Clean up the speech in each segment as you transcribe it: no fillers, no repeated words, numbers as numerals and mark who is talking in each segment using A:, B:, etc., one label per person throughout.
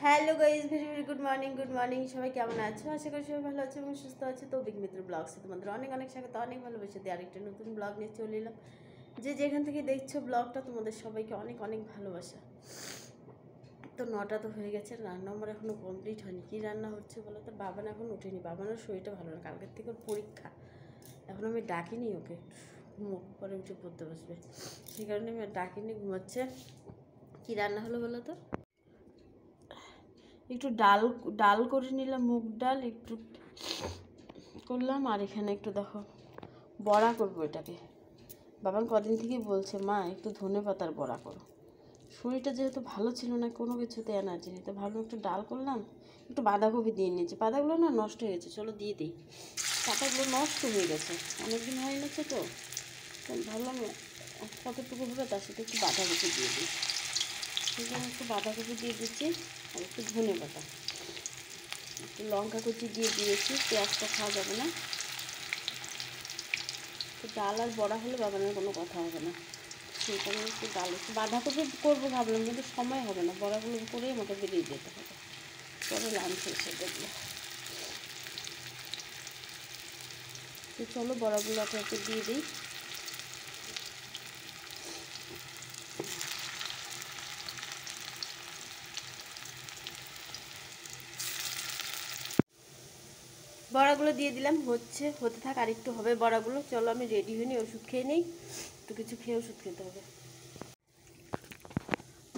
A: Hello guys, very very good morning. সবাই কেমন আছো? আশা করি সবাই ভালো আছে এবং সুস্থ আছে। তো বিগ মিত্র ব্লগসে তোমাদের অনেক অনেক স্বাগত, অনেক ভালোবেসে দিয়ে আরেকটা নতুন ব্লগ নিয়ে চলে এলাম। যে যেখান থেকে দেখছো ব্লগটা, তোমাদের সবাইকে অনেক অনেক ভালোবাসা। তো 9টা তো হয়ে গেছে, রান্না আমার এখনও কমপ্লিট হয়নি। কী রান্না হচ্ছে বলো তো? বাবান এখন উঠেনি, বাবানের শরীরটা ভালো না, কালকের থেকে ওর পরীক্ষা। এখন আমি ডাকিনি ওকে, ঘুমো পরে উঠে পড়তে বসবে, সেই কারণে আমি ডাকিনি, ঘুমাচ্ছে। কী রান্না হলো বলো তো? একটু ডাল করে নিলাম, মুগ ডাল একটু করলাম, আর এখানে একটু দেখো বড়া করবো এটাকে। বাবা কদিন থেকেই বলছে মা একটু ধনে পাতার বড়া করো। শরীরটা যেহেতু ভালো ছিল না, কোনো কিছুতে এনার্জি নেই, তো ভাবলাম একটু ডাল করলাম, একটু বাঁধাকপি দিয়ে নিয়েছি। পাতাগুলো না নষ্ট হয়ে গেছে, চলো দিয়ে দিই। পাতাগুলো নষ্ট হয়ে গেছে, অনেকদিন হয়ে গেছে, তো ভাবলাম কতটুকু হবে তার সাথে একটু বাঁধাকপি দিয়ে দিই। সেখানে একটু বাঁধাকপি দিয়ে দিচ্ছি, আর একটু ধনে পাতা, একটু লঙ্কা কুচি দিয়ে দিয়েছি। পেঁয়াজটা খাওয়া যাবে না, তো ডাল আর বড়া হলে বাগানের কোনো কথা হবে না, সেই কারণে একটু ডাল একটু বাঁধাকপি করবো ভাবলাম, কিন্তু সময় হবে না, বড়াগুলো করেই আমাকে বেরিয়ে যেতে হবে, পরে লাঞ্চ এসে দেখবো। তো চলো বড়াগুলো একটু দিয়ে দিই। বড়াগুলো দিয়ে দিলাম, হতে থাক, আর একটু হবে বড়াগুলো। চলো আমি রেডি হয়ে নিই, ওষুধ খেয়ে নিই, একটু কিছু খেয়ে ওষুধ খেতে হবে।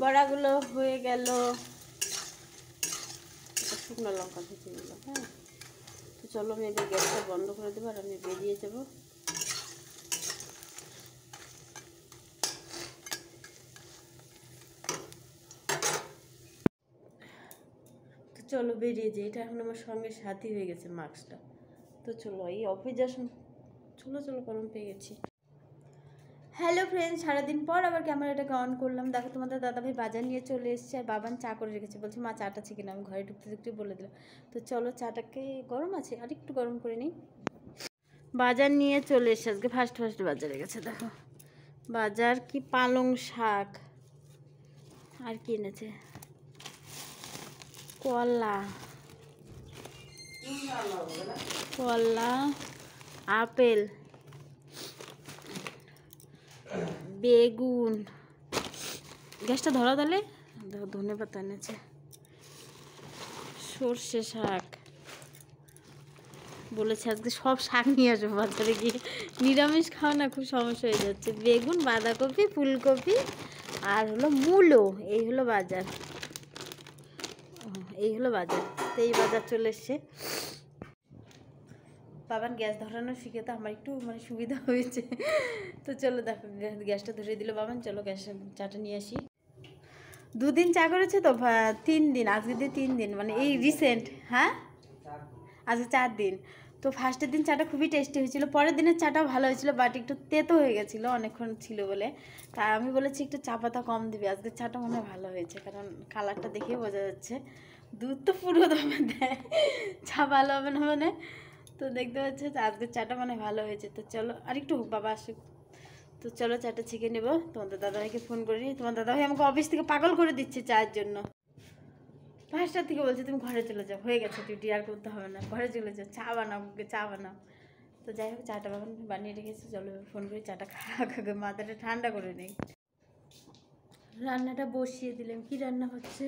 A: বড়াগুলো হয়ে গেল, শুকনো লঙ্কা ভেজে নিলাম। হ্যাঁ, তো চলো আমি এবার গ্যাসটা বন্ধ করে দেবো, আর আমি বেরিয়ে যাবো। তো চলো বেরিয়ে যাই, এটা এখন আমার সঙ্গে সাথী হয়ে গেছে মাস্কটা। তো চলো এই অফিস যাওয়ার সময় চলো গরম পেয়ে গেছি। হ্যালো ফ্রেন্ড, সারাদিন পর আবার ক্যামেরাটাকে অন করলাম। দেখো তোমাদের দাদাভাই বাজার নিয়ে চলে এসেছে, আর বাবান চা করে রেখেছে। বলছে মা চাটা আছে কিনা, আমি ঘরে ঢুকতে বলে দিলাম। তো চলো চাটাকে, গরম আছে আর একটু গরম করে নিই। বাজার নিয়ে চলে এসে আজকে ফার্স্ট বাজারে গেছে। দেখো বাজার কি, পালং শাক, আর কি এনেছে, কলা, আপেল, বেগুন, গ্যাসটা ধরা তাহলে, দেখো ধনে পাতা এনেছে, সর্ষে শাক, বলেছে আজকে সব শাক নিয়ে আসবো বাজারে গিয়ে, নিরামিষ খাওয়া না খুব সমস্যা হয়ে যাচ্ছে। বেগুন, বাঁধাকপি, ফুলকপি, আর হলো মূলো, এই হলো বাজার, তো এই বাজার চলে এসছে। বাবান গ্যাস ধরানো শিখে তো আমার একটু সুবিধা হয়েছে। তো চলো দেখো গ্যাসটা ধরিয়ে দিল বাবান, চলো চাটা নিয়ে আসি। 2 দিন চা করেছে তো, 3 দিন, আজকে দিয়ে 3 দিন, এই রিসেন্ট। হ্যাঁ, আজকে 4 দিন। তো ফার্স্টের দিন চাটা খুবই টেস্টি হয়েছিল, পরের দিনের চাটাও ভালো হয়েছিল, বাট একটু তেতো হয়ে গেছিলো অনেকক্ষণ ছিল বলে। তা আমি বলেছি একটু চা পাতা কম দিবি। আজকে চাটা মনে হয় ভালো হয়েছে, কারণ কালারটা দেখেই বোঝা যাচ্ছে। দুধ তো পুরো দমে দেয়, চা ভালো হবে না তো দেখতে পাচ্ছি আজকের চাটা ভালো হয়েছে। তো চলো আর একটু হোক, বাবা আসুক। তো চলো চাটা ছেঁকে নেবো। তোমাদের দাদাভাইকে ফোন করি, তোমার দাদাভাই আমাকে অফিস থেকে পাগল করে দিচ্ছে চায়ের জন্য। 5টার থেকে বলছে তুমি ঘরে চলে যাও, হয়ে গেছে, ডিউটি আর করতে হবে না, ঘরে চলে যাও, চা বানাও। তো যাই হোক চাটা বানিয়ে রেখেছি, চলো ফোন করে চাটা খাওয়া মাথাটা ঠান্ডা করে নেই। রান্নাটা বসিয়ে দিলাম। কি রান্না হচ্ছে?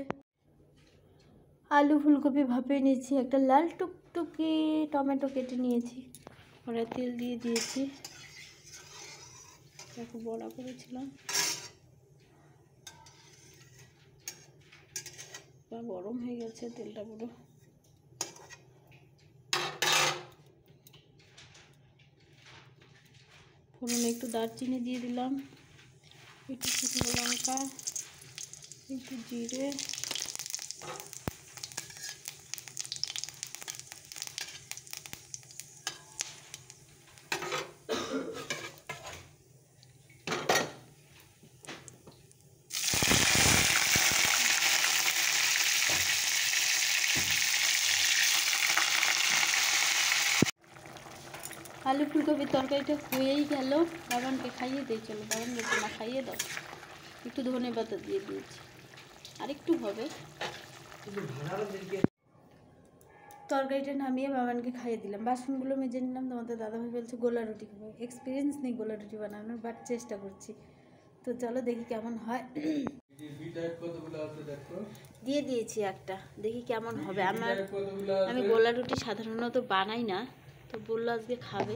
A: আলু ফুলকপি ভাপিয়ে নিয়েছি, একটা লাল টুকটুকি টমেটো কেটে নিয়েছি, ওরা তেল দিয়ে দিয়েছি, দেখো বড়া করেছিলাম, গরম হয়ে গেছে তেলটা পুরো। ফোড়নে একটু দারচিনি দিয়ে দিলাম, একটু শুকনো লঙ্কা, একটু জিরে, আলু ফুলকপির তরকারিটা হয়েই গেল। বাবানকে খাইয়ে দিই, চলো বাবান বলছে না খাইয়ে দাও, একটু ধনে পাতা দিয়ে দিয়েছি, আর একটু হবে। তরকারিটা নামিয়ে বাবানকে খাইয়ে দিলাম, বাসনগুলো মেজে নিলাম। তোমাদের দাদাভাই বলছে গোলা রুটি খাবো, এক্সপিরিয়েন্স নেই গোলা রুটি বানানোর, বাট চেষ্টা করছি। তো চলো দেখি কেমন হয়। দিয়ে দিয়েছি একটা, দেখি কেমন হবে। আমি গোলা রুটি সাধারণত বানাই না, তো বললো আজকে খাবে,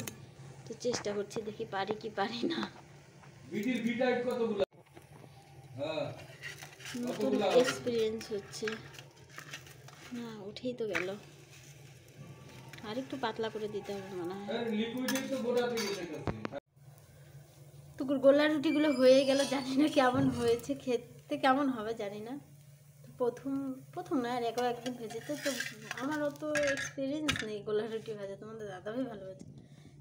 A: তো চেষ্টা করছি, দেখি পারি কি পারি না। নতুন এক্সপিরিয়েন্স হচ্ছে না, উঠেই তো গেল, আর একটু পাতলা করে দিতে হবে মনে হয়। তো গোলা রুটিগুলো হয়ে গেল, জানি না কেমন হয়েছে, খেতে কেমন হবে জানি না। প্রথম প্রথম না, আর একদিন ভেজেছে, তো আমার অত এক্সপিরিয়েন্স নেই গোলা রুটি ভাজা, তোমাদের দাদাভাই ভালো হয়েছে।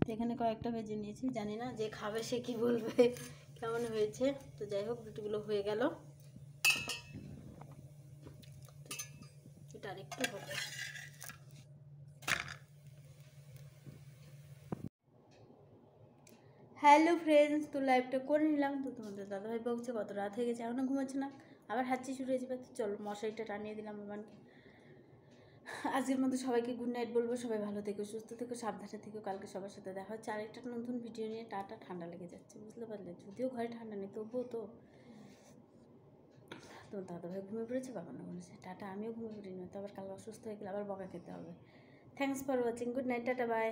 A: তো এখানে কয়েকটা ভেজে নিয়েছি, জানি না যে খাবে সে কি বলবে কেমন হয়েছে। তো যাই হোক, রুটিগুলো হয়ে গেল, এটা আরেকটু হবে। হ্যালো ফ্রেন্ডস, তো লাইভটা করে নিলাম। তো তোমাদের দাদাভাই বলছে কত রাত হয়ে গেছে, এখনও ঘুমাচ্ছে না, আবার হাঁচি শুরু হয়ে যাবে। তো চলো মশারিটা টানিয়ে দিলাম বাবানকে। আজকের মতো সবাইকে গুড নাইট বলবো। সবাই ভালো থেকো, সুস্থ থেকো, সাবধানে থেকো। কালকে সবার সাথে দেখা হচ্ছে আরেকটা নতুন ভিডিও নিয়ে। টাটা। ঠান্ডা লেগে যাচ্ছে, বুঝতে পারলে, যদিও ঘরে ঠান্ডা নেই, তবুও তো তোমার দাদাভাই ঘুমিয়ে পড়েছে, বাবানও ঘুমিয়েছে। টাটা। আমিও ঘুমিয়ে পড়িনি, তো আবার কাল অসুস্থ হয়ে গেলে আবার বকা খেতে হবে। Thanks for watching, good night, ta ta, by.